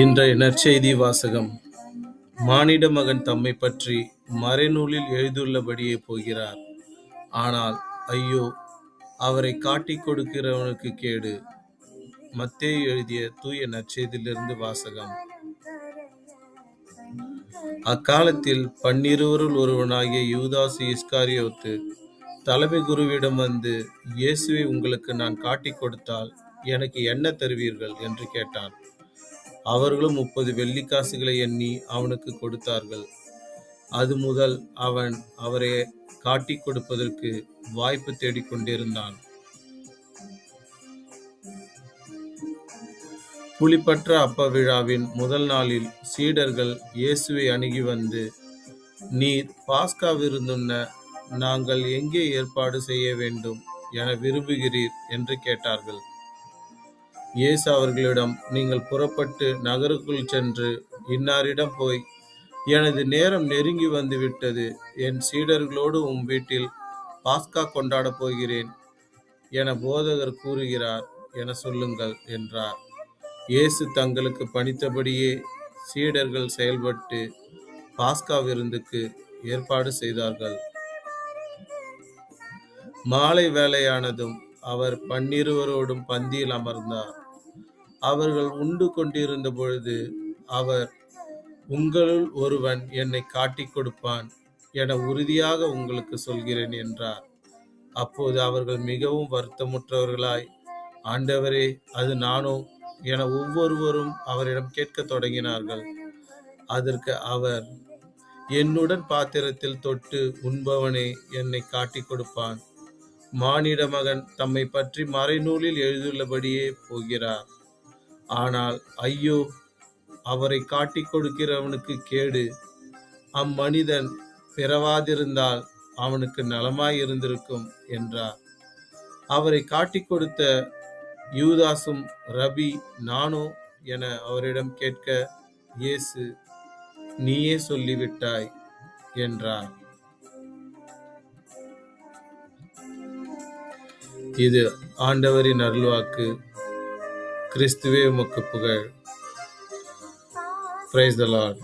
இன்றைய நற்செய்தி வாசகம். மானிட மகன் தம்மை பற்றி மறைநூலில் எழுதியுள்ளபடியே போகிறார். ஆனால் ஐயோ, அவரை காட்டிக் கொடுக்கிறவனுக்கு கேடு. மத்தேயு எழுதிய தூய நற்செய்தியிலிருந்து வாசகம். அக்காலத்தில் 12 ஒருவனாகிய யூதாசு இஸ்காரியோத்து தலைமை குருவிடம் வந்து, இயேசுவை உங்களுக்கு நான் காட்டிக் கொடுத்தால் எனக்கு என்ன தருவீர்கள் என்று கேட்டான். அவர்களும் 30 வெள்ளிக்காசுகளை எண்ணி அவனுக்கு கொடுத்தார்கள். அது முதல் அவன் அவரை காட்டிக் கொடுப்பதற்கு வாய்ப்பு தேடிக்கொண்டிருந்தான். புளிப்பற்ற அப்ப விழாவின் முதல் நாளில் சீடர்கள் இயேசுவை அணுகி வந்து, நீர் பாஸ்கா விருந்துண்ண நாங்கள் எங்கே ஏற்பாடு செய்ய வேண்டும் என விரும்புகிறீர் என்று கேட்டார்கள். இயேசு அவர்களிடம், நீங்கள் புறப்பட்டு நகருக்குள் சென்று இன்னாரிடம் போய், எனது நேரம் நெருங்கி வந்து விட்டது, என் சீடர்களோடு வீட்டில் பாஸ்கா கொண்டாடப் போகிறேன் என போதகர் கூறுகிறார் என சொல்லுங்கள் என்றார். இயேசு தங்களுக்கு பணித்தபடியே சீடர்கள் செயல்பட்டு பாஸ்கா விருந்துக்கு ஏற்பாடு செய்தார்கள். மாலை வேளையானதும் அவர் 12 பந்தியில் அமர்ந்தார். அவர்கள் உண்டு கொண்டிருந்த பொழுது அவர், உங்களுள் ஒருவன் என்னை காட்டிக் கொடுப்பான் என உறுதியாக உங்களுக்கு சொல்கிறேன் என்றார். அப்போது அவர்கள் மிகவும் வருத்தமுற்றவர்களாய், ஆண்டவரே, அது நானோ என ஒவ்வொருவரும் அவரிடம் கேட்க தொடங்கினார்கள். அதற்கு அவர், என்னுடன் பாத்திரத்தில் தொட்டு உண்பவனே என்னை காட்டிக் கொடுப்பான். மானிட மகன் தம்மை பற்றி மறைநூலில் எழுதியுள்ளபடியே போகிறார். ஆனால் ஐயோ, அவரை காட்டிக் கொடுக்கிறவனுக்கு கேடு. அம்மனிதன் பிறவாதிருந்தால் அவனுக்கு நலமாயிருந்திருக்கும் என்றார். அவரை காட்டிக் கொடுத்த யூதாசும், ரபி, நானோ என அவரிடம் கேட்க, இயேசு, நீயே சொல்லிவிட்டாய் என்றார். இது ஆண்டவரின் அருள்வாக்கு. கிறிஸ்துவே உமக்கு புகழ். Praise the Lord.